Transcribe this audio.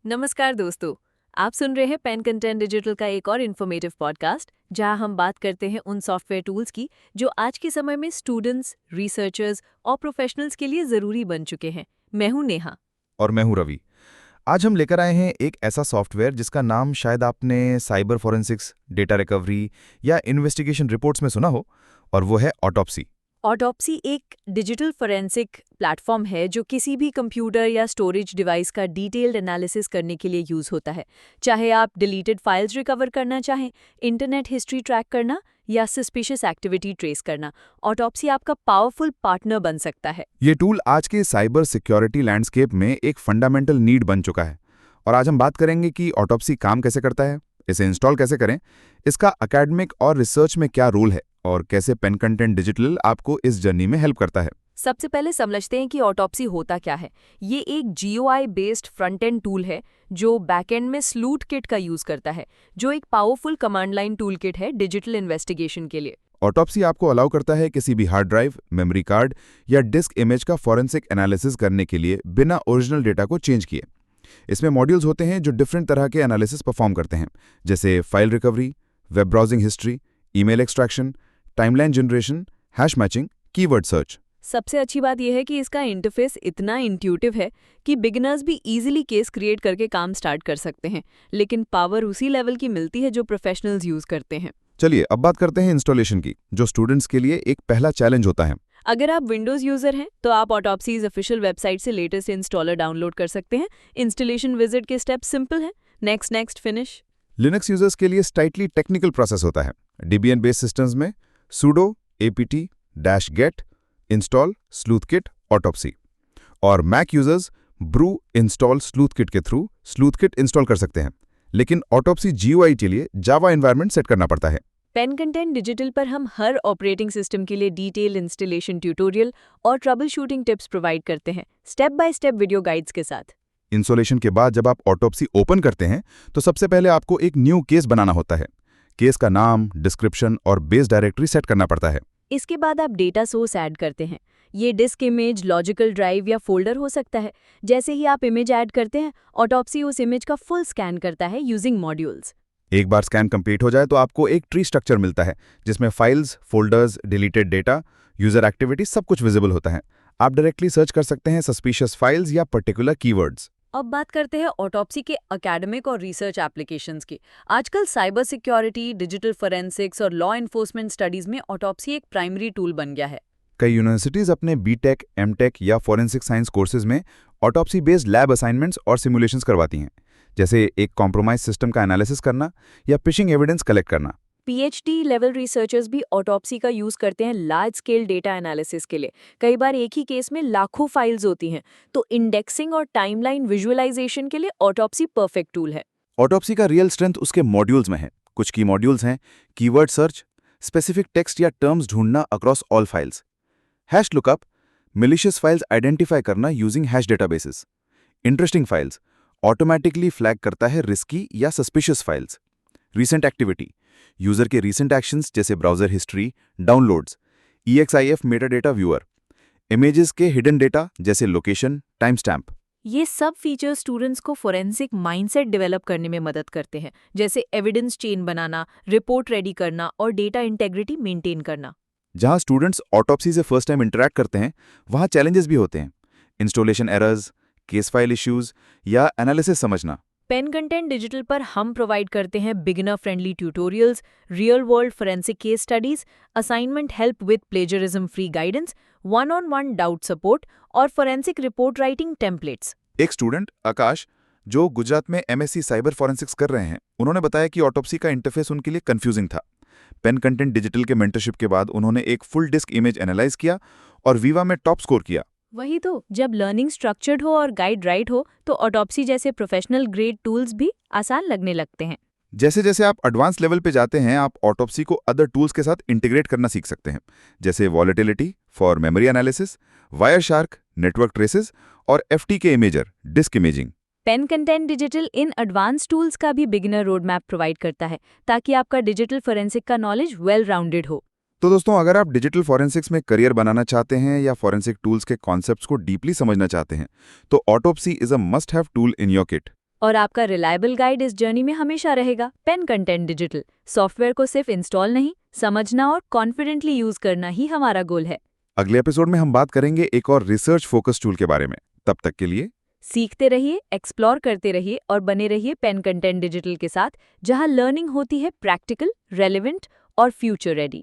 नमस्कार दोस्तों। आप सुन रहे हैं पेन कंटेंट डिजिटल का एक और इन्फॉर्मेटिव पॉडकास्ट जहां हम बात करते हैं उन सॉफ्टवेयर टूल्स की जो आज के समय में स्टूडेंट्स, रिसर्चर्स और प्रोफेशनल्स के लिए ज़रूरी बन चुके हैं। मैं हूं नेहा। और मैं हूं रवि। आज हम लेकर आए हैं एक ऐसा सॉफ्टवेयर जिसका नाम शायद आपने साइबर फॉरेंसिक्स, डेटा रिकवरी या इन्वेस्टिगेशन रिपोर्ट्स में सुना हो, और वो है ऑटोप्सी। ऑटोप्सी एक डिजिटल फोरेंसिक प्लेटफॉर्म है जो किसी भी कंप्यूटर या स्टोरेज डिवाइस का डिटेल्ड एनालिसिस करने के लिए यूज़ होता है। चाहे आप डिलीटेड फाइल्स रिकवर करना चाहें, इंटरनेट हिस्ट्री ट्रैक करना या सस्पिशियस एक्टिविटी ट्रेस करना, ऑटोप्सी आपका पावरफुल पार्टनर बन सकता है। ये टूल आज के साइबर सिक्योरिटी लैंडस्केप में एक फंडामेंटल नीड बन चुका है। और आज हम बात करेंगे कि ऑटोप्सी काम कैसे करता है, इसे इंस्टॉल कैसे करें, इसका एकेडमिक और रिसर्च में क्या रोल है, और कैसे पेन कंटेंट डिजिटल आपको इस जर्नी में हेल्प करता है। सबसे पहले समझते हैं कि ऑटोप्सी होता क्या है। ये एक GUI based front end tool है जो बैकएंड में स्लूट किट का यूज करता है, जो एक powerful command line tool kit है डिजिटल इन्वेस्टिगेशन के लिए। ऑटोप्सी आपको अलाउ करता है किसी भी हार्ड ड्राइव, मेमोरी कार्ड या डिस्क इमेज का फॉरेंसिक एनालिसिस करने के लिए बिना ओरिजिनल डेटा को चेंज किए। इसमें मॉड्यूल्स होते हैं जो डिफरेंट तरह के एनालिसिस परफॉर्म करते हैं, जैसे file recovery, web browsing history, email extraction, timeline generation, hash matching, keyword search. सबसे अच्छी बात यह है कि इसका इंटरफेस इतना इंट्यूटिव है कि बिगिनर्स भी इजीली केस क्रिएट करके काम स्टार्ट कर सकते हैं, लेकिन पावर उसी लेवल की मिलती है जो प्रोफेशनल्स यूज करते हैं। चलिए अब बात करते हैं इंस्टॉलेशन की, जो स्टूडेंट्स के लिए एक पहला चैलेंज होता है। अगर आप विंडोज़ यूज़र हैं तो आप ऑटोप्सीज ऑफिशियल वेबसाइट से लेटेस्ट इंस्टॉलर डाउनलोड कर सकते हैं। इंस्टॉलेशन विजिट के स्टेप सिंपल है, next next finish. Linux users के लिए स्लाइटली टेक्निकल प्रोसेस होता है। Debian बेस्ड सिस्टम्स में sudo apt-get install sleuthkit autopsy, और Mac users brew install sleuthkit के थ्रू sleuthkit इंस्टॉल कर सकते हैं। लेकिन ऑटोप्सी GUI के लिए जावा एनवायरनमेंट सेट करना पड़ता है। पेन कंटेंट डिजिटल पर हम हर ऑपरेटिंग सिस्टम के लिए डिटेल इंस्टॉलेशन ट्यूटोरियल और ट्रबल शूटिंग टिप्स प्रोवाइड करते हैं, step by step video guides के साथ। इंस्टॉलेशन के बाद जब आप ऑटोप्सी ओपन करते हैं तो सबसे पहले आपको एक न्यू केस बनाना होता है। केस का नाम, डिस्क्रिप्शन और बेस डायरेक्टरी सेट करना पड़ता है। इसके बाद आप डेटा सोर्स ऐड करते हैं। ये डिस्क इमेज, लॉजिकल ड्राइव या फोल्डर हो सकता है। जैसे ही आप इमेज ऐड करते हैं, ऑटोप्सी उस इमेज का फुल स्कैन करता है यूजिंग मॉड्यूल्स। एक बार स्कैन कंप्लीट हो जाए तो आपको एक ट्री स्ट्रक्चर मिलता है, जिसमें files, folders, deleted data, user activity सब कुछ विजिबल होता है। आप डायरेक्टली सर्च कर सकते हैं सस्पिशियस फाइल्स या पर्टिकुलर कीवर्ड्स। अब बात करते हैं ऑटोप्सी के एकेडमिक और रिसर्च एप्लीकेशंस की। आजकल साइबर सिक्योरिटी, डिजिटल फोरेंसिक्स और लॉ एनफोर्समेंट स्टडीज में ऑटोप्सी एक प्राइमरी टूल बन गया है। कई यूनिवर्सिटीज अपने बीटेक, एमटेक या फॉरेंसिक साइंस कोर्सेज में ऑटोप्सी बेस्ड लैब असाइनमेंट्स और सिमुलेशंस करवाती हैं, जैसे एक कॉम्प्रोमाइज सिस्टम का एनालिसिस करना या फिशिंग एविडेंस कलेक्ट करना। PhD लेवल रिसर्चर्स भी ऑटोप्सी का यूज करते हैं लार्ज स्केल डेटा एनालिसिस के लिए। कई बार एक ही केस में लाखों फाइल्स होती हैं, तो इंडेक्सिंग और टाइमलाइन विजुअलाइजेशन के लिए ऑटोप्सी परफेक्ट टूल है। ऑटोप्सी का रियल स्ट्रेंथ उसके मॉड्यूल्स में है। कुछ की मॉड्यूल्स हैं कीवर्ड सर्च, स्पेसिफिक टेक्स्ट या टर्म्स ढूंढना across all files, hash lookup, malicious files identify करना using hash databases, interesting files automatically flag करता है रिस्की या suspicious files, recent activity user के रीसेंट एक्शंस जैसे browser history, downloads, EXIF metadata viewer, images के hidden data जैसे location, time stamp. ये सब फीचर्स स्टूडेंट्स को फोरेंसिक माइंडसेट डेवलप करने में मदद करते हैं, जैसे एविडेंस चेन बनाना, रिपोर्ट रेडी करना और डेटा इंटेग्रिटी मेंटेन करना। जहां स्टूडेंट्स ऑटोप्सी से फर्स्ट टाइम इंटरैक्ट करते हैं, वहां चैलेंजेस भी होते हैं। Installation errors, case file issues या एनालिसिस समझना। पेन कंटेंट डिजिटल पर हम प्रोवाइड करते हैं beginner friendly tutorials, real world forensic case studies, assignment help with plagiarism free guidance, one on one doubt support और फोरेंसिक रिपोर्ट राइटिंग टेम्पलेट्स। एक student आकाश, जो गुजरात में MSc साइबर फॉरेंसिक्स कर रहे हैं, उन्होंने बताया कि ऑटोप्सी का इंटरफेस उनके लिए कंफ्यूजिंग था। पेन कंटेंट डिजिटल के मेंटरशिप के बाद उन्होंने एक फुल डिस्क इमेज एनालाइज किया और वीवा में टॉप स्कोर किया। वही तो, जब लर्निंग स्ट्रक्चर्ड हो और गाइड राइट हो तो ऑटोप्सी जैसे प्रोफेशनल ग्रेड टूल्स भी आसान लगने लगते हैं। जैसे जैसे आप एडवांस लेवल पे जाते हैं, आप ऑटोप्सी को अदर टूल्स के साथ इंटीग्रेट करना सीख सकते हैं, जैसे Volatility for memory analysis, Wireshark, network traces और FTK imager, disk imaging. Pen content digital इन एडवांस टूल्स का भी बिगिनर रोड मैप प्रोवाइड करता है, ताकि आपका डिजिटल फोरेंसिक का नॉलेज वेल राउंडेड हो। तो दोस्तों, अगर आप डिजिटल फॉरेंसिक्स में करियर बनाना चाहते हैं या फॉरेंसिक टूल्स के कॉन्सेप्ट्स को डीपली समझना चाहते हैं, तो autopsy is a must have tool in your kit. और आपका रिलायबल गाइड इस जर्नी में हमेशा रहेगा पेन कंटेंट डिजिटल। सॉफ्टवेयर को सिर्फ इंस्टॉल नहीं, समझना और कॉन्फिडेंटली यूज करना ही हमारा गोल है। अगले एपिसोड में हम बात करेंगे एक और रिसर्च फोकस टूल के बारे में। तब तक के लिए सीखते रहिए, एक्सप्लोर करते रहिए और बने रहिए पेन कंटेंट डिजिटल के साथ, जहां लर्निंग होती है प्रैक्टिकल, रेलेवेंट और फ्यूचर रेडी।